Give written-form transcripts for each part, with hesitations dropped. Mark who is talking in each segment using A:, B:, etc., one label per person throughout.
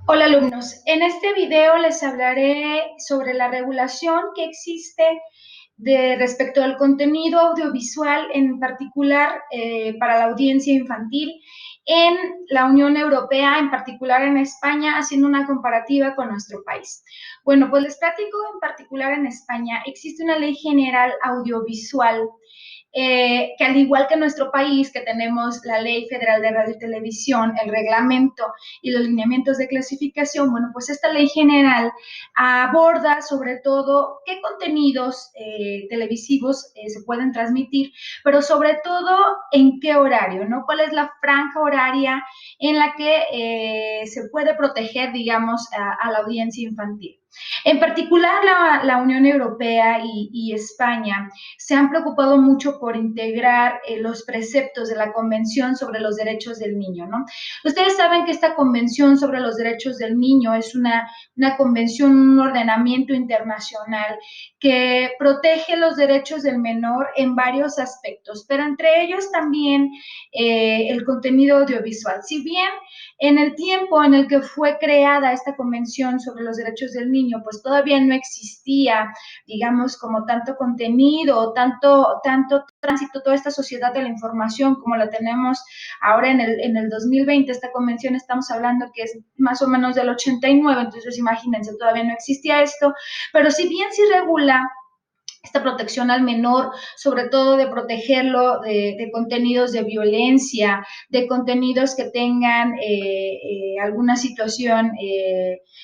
A: Hola alumnos, en este video les hablaré sobre la regulación que existe respecto al contenido audiovisual, en particular para la audiencia infantil en la Unión Europea, en particular en España, haciendo una comparativa con nuestro país. Bueno, pues les platico en particular en España, existe una ley general audiovisual que al igual que en nuestro país, que tenemos la Ley Federal de Radio y Televisión, el reglamento y los lineamientos de clasificación, bueno, pues esta ley general aborda sobre todo qué contenidos televisivos se pueden transmitir, pero sobre todo en qué horario, ¿no? ¿Cuál es la franja horaria en la que se puede proteger, digamos, a la audiencia infantil? En particular, la Unión Europea y España se han preocupado mucho por integrar los preceptos de la Convención sobre los Derechos del Niño, ¿no? Ustedes saben que esta Convención sobre los Derechos del Niño es una convención, un ordenamiento internacional que protege los derechos del menor en varios aspectos, pero entre ellos también el contenido audiovisual. Si bien en el tiempo en el que fue creada esta Convención sobre los Derechos del Niño, pues todavía no existía, digamos, como tanto contenido, tanto tránsito, toda esta sociedad de la información como la tenemos ahora en el 2020. Esta convención estamos hablando que es más o menos del 89, entonces imagínense, todavía no existía esto, pero si bien sí regula esta protección al menor, sobre todo de protegerlo de contenidos de violencia, de contenidos que tengan alguna situación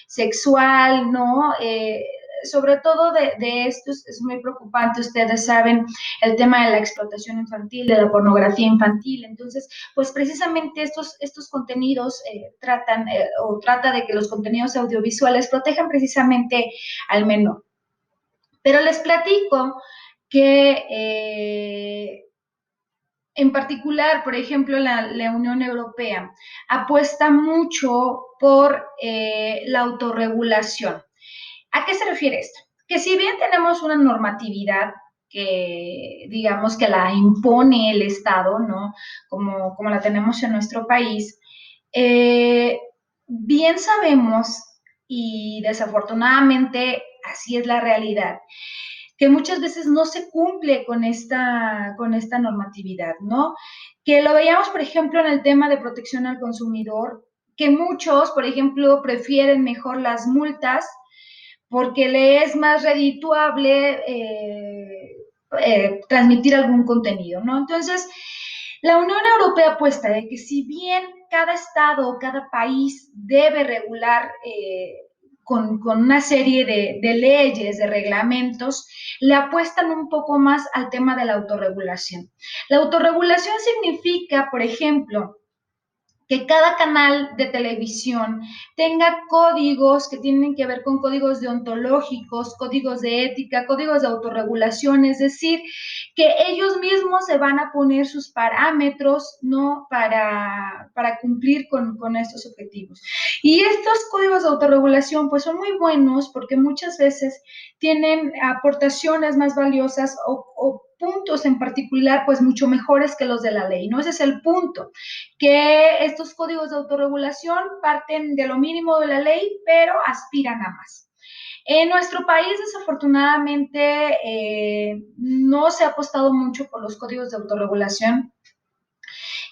A: sexual, ¿no? Sobre todo de esto es muy preocupante, ustedes saben, el tema de la explotación infantil, de la pornografía infantil. Entonces, pues precisamente estos contenidos trata de que los contenidos audiovisuales protejan precisamente al menor. Pero les platico que en particular, por ejemplo, la Unión Europea apuesta mucho por la autorregulación. ¿A qué se refiere esto? Que si bien tenemos una normatividad que digamos que la impone el Estado, ¿no? Como la tenemos en nuestro país, eh, bien sabemos, y desafortunadamente así es la realidad, que muchas veces no se cumple con esta normatividad, ¿no? Que lo veíamos, por ejemplo, en el tema de protección al consumidor, que muchos, por ejemplo, prefieren mejor las multas porque le es más redituable transmitir algún contenido, ¿no? Entonces, la Unión Europea apuesta de que si bien cada estado o cada país debe regular con una serie de leyes, de reglamentos, le apuestan un poco más al tema de la autorregulación. La autorregulación significa, por ejemplo, que cada canal de televisión tenga códigos que tienen que ver con códigos deontológicos, códigos de ética, códigos de autorregulación, es decir, que ellos mismos se van a poner sus parámetros, ¿no? Para cumplir con estos objetivos. Y estos códigos de autorregulación pues son muy buenos porque muchas veces tienen aportaciones más valiosas o puntos en particular pues mucho mejores que los de la ley, ¿no? Ese es el punto, que estos códigos de autorregulación parten de lo mínimo de la ley, pero aspiran a más. En nuestro país, desafortunadamente, no se ha apostado mucho por los códigos de autorregulación.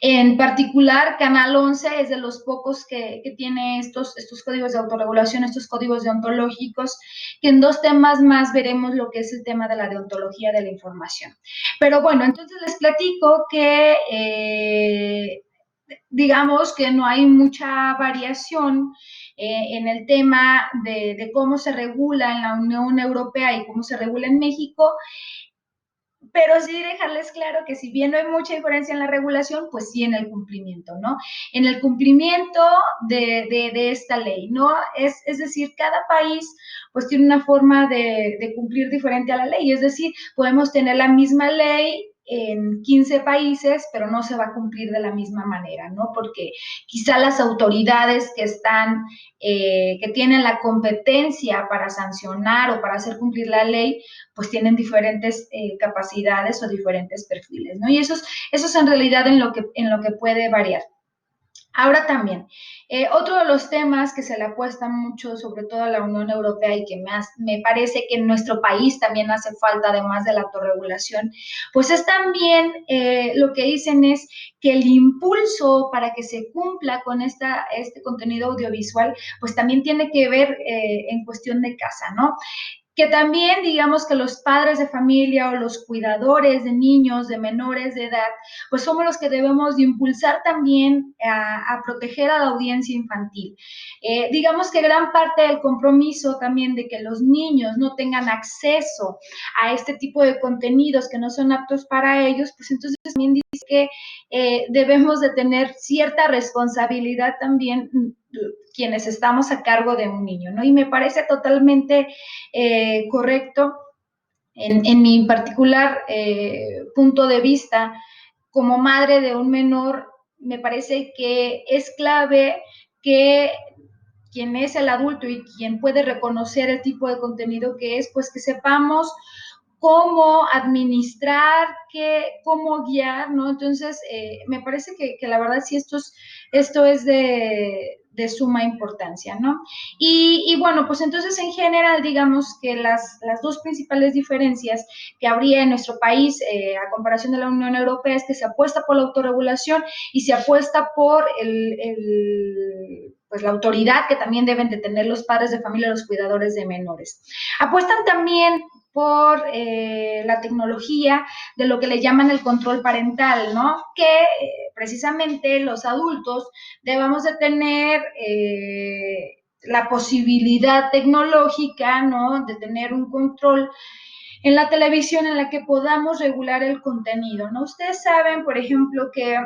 A: En particular, Canal 11 es de los pocos que tiene estos códigos de autorregulación, estos códigos deontológicos, que en dos temas más veremos lo que es el tema de la deontología de la información. Pero bueno, entonces les platico que digamos que no hay mucha variación en el tema de cómo se regula en la Unión Europea y cómo se regula en México, pero sí dejarles claro que si bien no hay mucha diferencia en la regulación, pues sí en el cumplimiento, ¿no? En el cumplimiento de esta ley, ¿no? Es decir, cada país pues tiene una forma de cumplir diferente a la ley, es decir, podemos tener la misma ley en 15 países, pero no se va a cumplir de la misma manera, ¿no? Porque quizá las autoridades que tienen la competencia para sancionar o para hacer cumplir la ley, pues tienen diferentes capacidades o diferentes perfiles, ¿no? Y eso es en realidad en lo que puede variar. Ahora también, otro de los temas que se le apuesta mucho, sobre todo a la Unión Europea, y que me parece que en nuestro país también hace falta, además de la autorregulación, pues es también lo que dicen es que el impulso para que se cumpla con este contenido audiovisual, pues también tiene que ver en cuestión de casa, ¿no? Que también digamos que los padres de familia o los cuidadores de niños, de menores de edad, pues somos los que debemos de impulsar también a proteger a la audiencia infantil. Digamos que gran parte del compromiso también de que los niños no tengan acceso a este tipo de contenidos que no son aptos para ellos, pues entonces también dice que debemos de tener cierta responsabilidad también quienes estamos a cargo de un niño, ¿no? Y me parece totalmente correcto en mi particular punto de vista, como madre de un menor, me parece que es clave que quien es el adulto y quien puede reconocer el tipo de contenido que es, pues que sepamos cómo administrar, cómo guiar, ¿no? Entonces, me parece que la verdad sí esto es de suma importancia, ¿no? Y bueno, pues entonces en general, digamos que las dos principales diferencias que habría en nuestro país a comparación de la Unión Europea es que se apuesta por la autorregulación y se apuesta por pues la autoridad que también deben de tener los padres de familia, los cuidadores de menores. Apuestan también por la tecnología de lo que le llaman el control parental, ¿no? Que precisamente los adultos debamos de tener la posibilidad tecnológica, ¿no? De tener un control en la televisión en la que podamos regular el contenido, ¿no? Ustedes saben, por ejemplo, que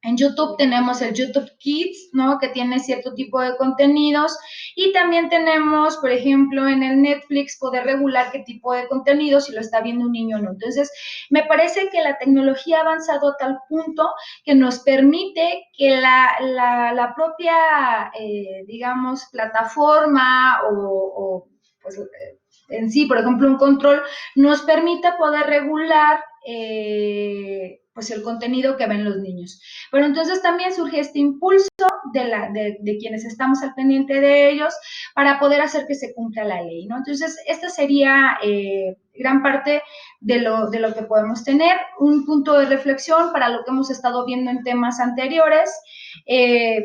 A: en YouTube tenemos el YouTube Kids, ¿no? Que tiene cierto tipo de contenidos. Y también tenemos, por ejemplo, en el Netflix poder regular qué tipo de contenido, si lo está viendo un niño o no. Entonces, me parece que la tecnología ha avanzado a tal punto que nos permite que la propia, digamos, plataforma o pues, en sí, por ejemplo, un control, nos permita poder regular pues el contenido que ven los niños. Pero entonces también surge este impulso de quienes estamos al pendiente de ellos para poder hacer que se cumpla la ley, ¿no? Entonces, esta sería gran parte de lo que podemos tener, un punto de reflexión para lo que hemos estado viendo en temas anteriores,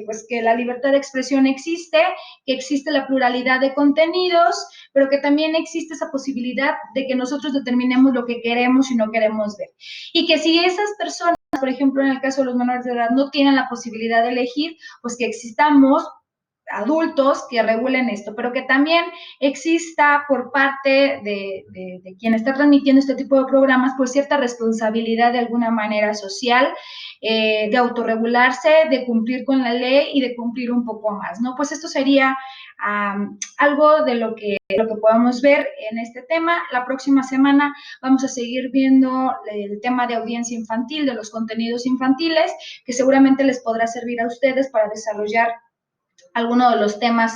A: pues que la libertad de expresión existe, que existe la pluralidad de contenidos, pero que también existe esa posibilidad de que nosotros determinemos lo que queremos y no queremos ver. Y que si esas personas, por ejemplo, en el caso de los menores de edad, no tienen la posibilidad de elegir, pues que existamos adultos que regulen esto, pero que también exista por parte de quien está transmitiendo este tipo de programas, pues cierta responsabilidad de alguna manera social, de autorregularse, de cumplir con la ley y de cumplir un poco más, ¿no? Pues esto sería algo de lo que podamos ver en este tema. La próxima semana vamos a seguir viendo el tema de audiencia infantil, de los contenidos infantiles, que seguramente les podrá servir a ustedes para desarrollar alguno de los temas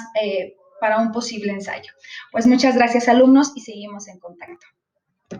A: para un posible ensayo. Pues muchas gracias, alumnos, y seguimos en contacto.